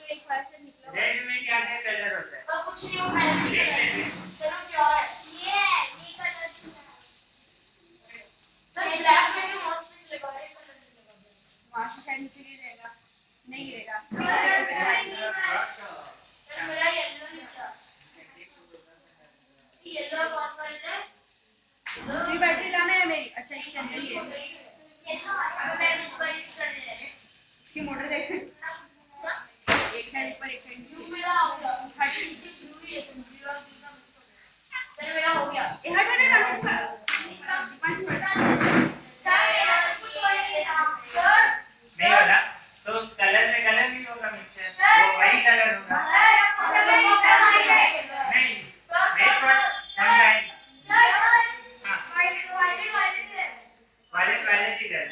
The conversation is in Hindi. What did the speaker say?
रेड में क्या क्या कलर होता है? कुछ नहीं, वो चलो क्या है ये कलर सर ब्लैक में से मोस्टली लगा रहे कलर लगा दे वहां से शायद नीचे गिरेगा नहीं गिरेगा सर मेरा येलो निकला येलो कौन सा है दूसरी बैटरी लाना है मेरी अच्छा इसके अंदर ही है येलो अब मैं बैटरी करने लगे इसकी मोटर देख एक साइड ऊपर एक साइड नीचे मेरा हो गया 30 ब्लू है जीरो दूसरा मिक्स हो गया सर मेरा हो गया ये हटा देना नहीं होगा तो कलर में कलर नहीं होगा मिक्सर वो वही कलर होगा नहीं वायलेट वायलेट ही है